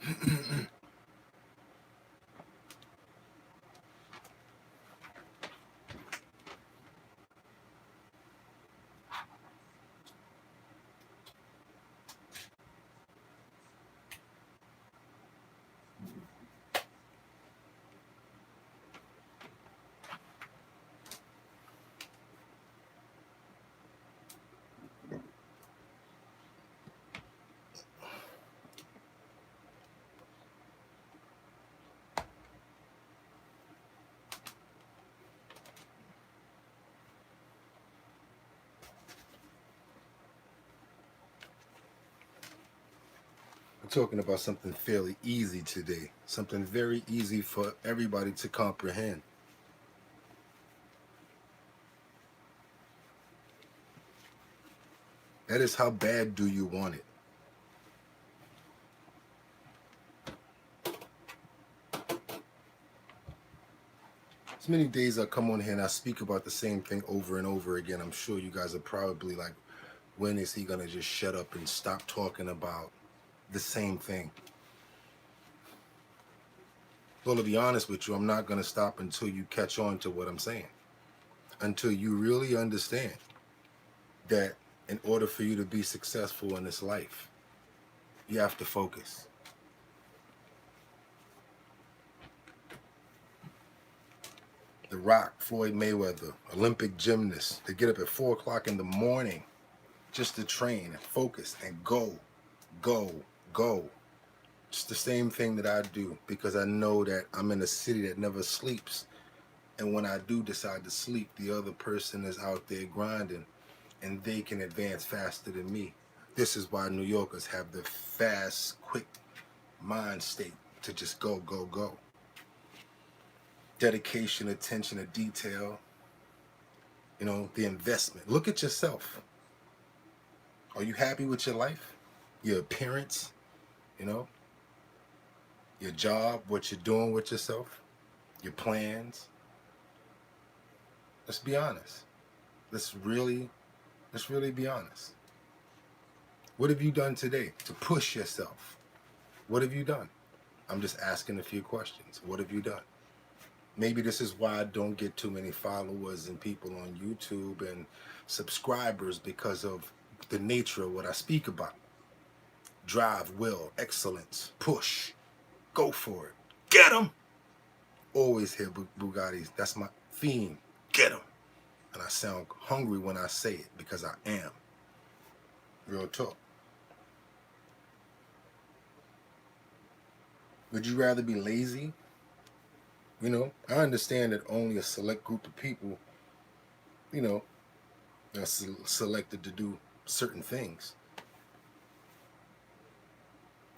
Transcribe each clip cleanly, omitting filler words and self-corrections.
We're talking about something fairly easy today, something very easy for everybody to comprehend. That is, how bad do you want it? As many days I come on here and I speak about the same thing over and over again, I'm sure you guys are probably like, when is he gonna just shut up and stop talking about the same thing? Well, to be honest with you, I'm not gonna stop until you catch on to what I'm saying. Until you really understand that in order for you to be successful in this life, you have to focus. The Rock, Floyd Mayweather, Olympic gymnasts, they get up at 4 o'clock in the morning just to train and focus and go, go, go. It's the same thing that I do, because I know that I'm in a city that never sleeps. And when I do decide to sleep, the other person is out there grinding and they can advance faster than me. This is why New Yorkers have the fast, quick mind state to just go, go, go. Dedication, attention to detail, the investment. Look at yourself. Are you happy with your life? Your appearance, your job, what you're doing with yourself, your plans? Let's be honest. Let's really be honest. What have you done today to push yourself? What have you done? I'm just asking a few questions. What have you done? Maybe this is why I don't get too many followers and people on YouTube and subscribers, because of the nature of what I speak about. Drive, will, excellence, push, go for it, get them. Always hear Bugattis. That's my theme. Get them. And I sound hungry when I say it, because I am. Real talk. Would you rather be lazy? I understand that only a select group of people, are selected to do certain things.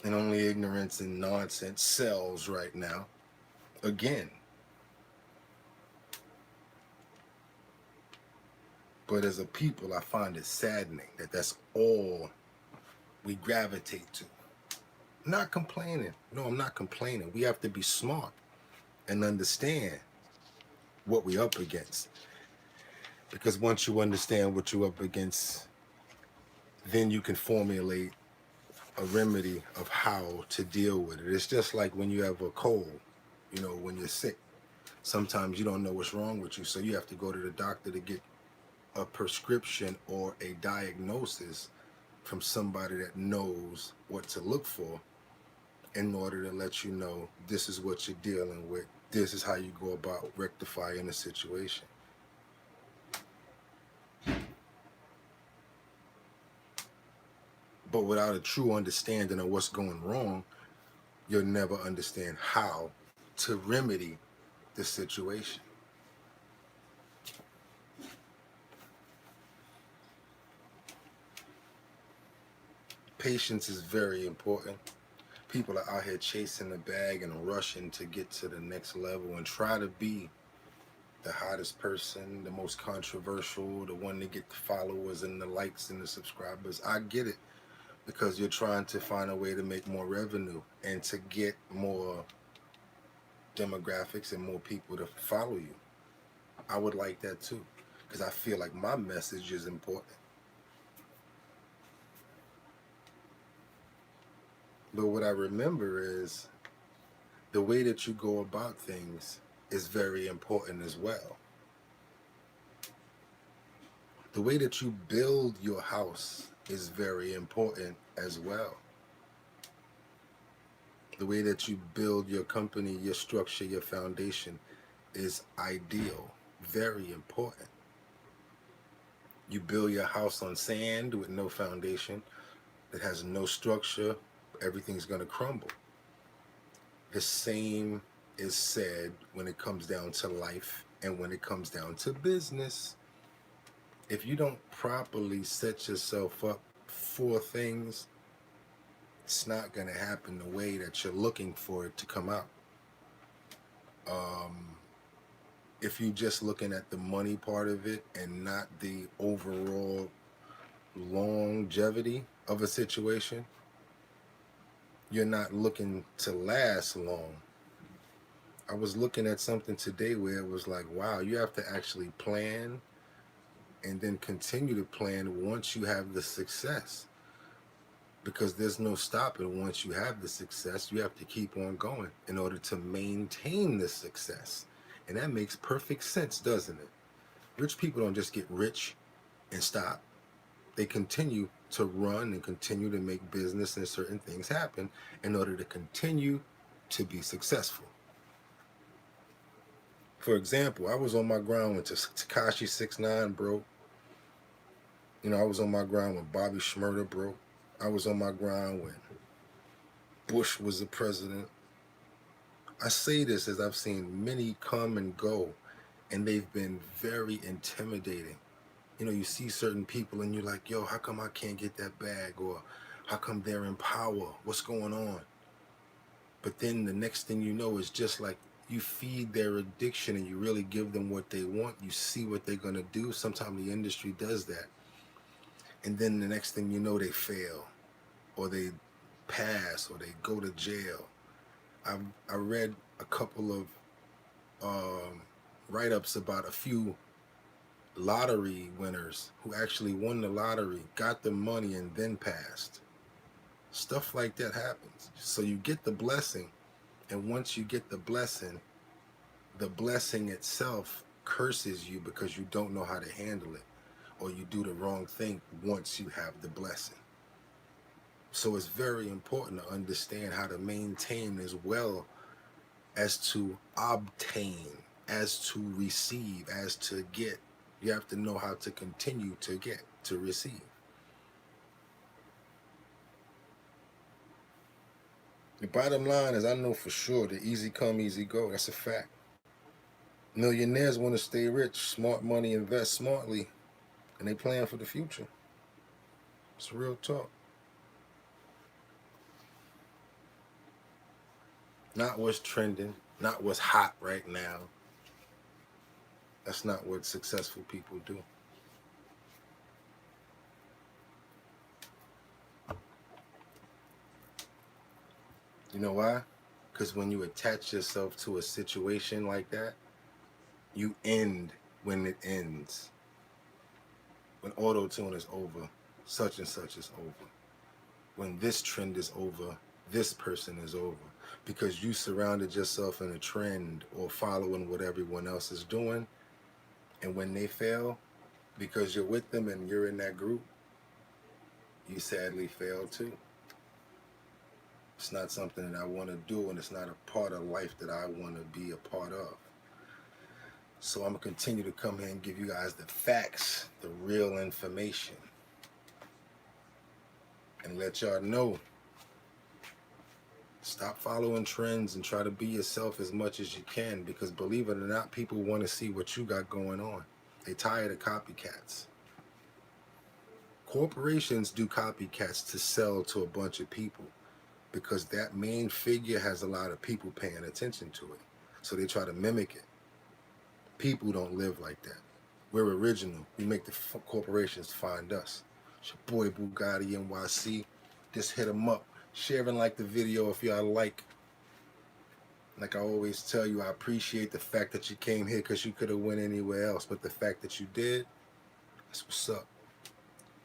And only ignorance and nonsense sells right now. Again. But as a people, I find it saddening that that's all we gravitate to. I'm not complaining. No, I'm not complaining. We have to be smart and understand what we're up against. Because once you understand what you're up against, then you can formulate a remedy of how to deal with it. It's just like when you have a cold, when you're sick. Sometimes you don't know what's wrong with you, so you have to go to the doctor to get a prescription or a diagnosis from somebody that knows what to look for, in order to let you know this is what you're dealing with. This is how you go about rectifying the situation. But without a true understanding of what's going wrong, you'll never understand how to remedy the situation. Patience is very important. People are out here chasing the bag and rushing to get to the next level and try to be the hottest person, the most controversial, the one to get the followers and the likes and the subscribers. I get it, because you're trying to find a way to make more revenue and to get more demographics and more people to follow you. I would like that too, because I feel like my message is important. But what I remember is the way that you go about things is very important as well. The way that you build your house is very important as well. The way that you build your company, your structure, your foundation is ideal, very important. You build your house on sand with no foundation, that has no structure, everything's going to crumble. The same is said when it comes down to life and when it comes down to business. If you don't properly set yourself up for things, it's not going to happen the way that you're looking for it to come out. If you're just looking at the money part of it and not the overall longevity of a situation, you're not looking to last long. I was looking at something today where it was like, wow, you have to actually plan and then continue to plan once you have the success. Because there's no stopping once you have the success. You have to keep on going in order to maintain the success. And that makes perfect sense, doesn't it? Rich people don't just get rich and stop. They continue to run and continue to make business and certain things happen in order to continue to be successful. For example, I was on my ground when Tekashi 6ix9ine broke. You know, I was on my ground when Bobby Shmurda broke. I was on my ground when Bush was the president. I say this as I've seen many come and go, and they've been very intimidating. You know, you see certain people and you're like, yo, how come I can't get that bag? Or how come they're in power? What's going on? But then the next thing you know is just like you feed their addiction and you really give them what they want. You see what they're going to do. Sometimes the industry does that. And then the next thing you know, they fail or they pass or they go to jail. I read a couple of write-ups about a few lottery winners who actually won the lottery, got the money, and then passed. Stuff like that happens. So you get the blessing, and once you get the blessing itself curses you because you don't know how to handle it, or you do the wrong thing once you have the blessing. So it's very important to understand how to maintain as well as to obtain, as to receive, as to get. You have to know how to continue to get, to receive. The bottom line is, I know for sure that easy come, easy go. That's a fact. Millionaires want to stay rich, smart money, invest smartly, and they plan for the future. It's real talk. Not what's trending, not what's hot right now. That's not what successful people do. You know why? Because when you attach yourself to a situation like that, you end when it ends. When auto-tune is over, such and such is over. When this trend is over, this person is over. Because you surrounded yourself in a trend or following what everyone else is doing. And when they fail, because you're with them and you're in that group, you sadly fail too. It's not something that I want to do, and it's not a part of life that I want to be a part of. So I'm going to continue to come here and give you guys the facts, the real information, and let y'all know. Stop following trends and try to be yourself as much as you can, because believe it or not, people want to see what you got going on. They tired of copycats. Corporations do copycats to sell to a bunch of people because that main figure has a lot of people paying attention to it. So they try to mimic it. People don't live like that. We're original. We make the corporations find us. It's your boy Boogottinyc. Just hit them up. Share and like the video if y'all like. Like I always tell you, I appreciate the fact that you came here because you could have went anywhere else. But the fact that you did, that's what's up.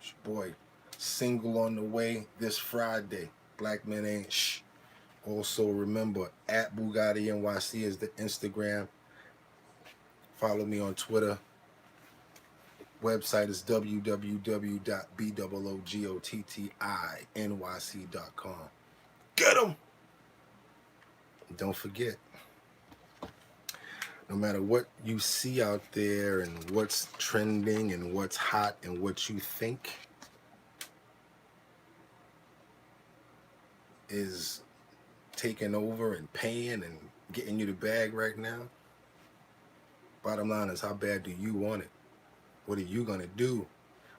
It's your boy. Single on the way this Friday. Black men ain't shh. Also remember, at Boogottinyc is the Instagram. Follow me on Twitter. Website is www.boogottinyc.com. Get them! Don't forget, no matter what you see out there and what's trending and what's hot and what you think is taking over and paying and getting you the bag right now, bottom line is, how bad do you want it? What are you gonna do?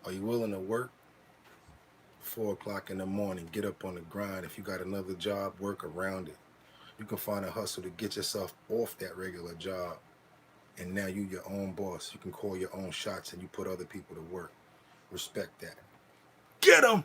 Are you willing to work 4 o'clock in the morning, get up on the grind? If you got another job, work around it. You can find a hustle to get yourself off that regular job, and now you your own boss. You can call your own shots and you put other people to work. Respect that. Get them!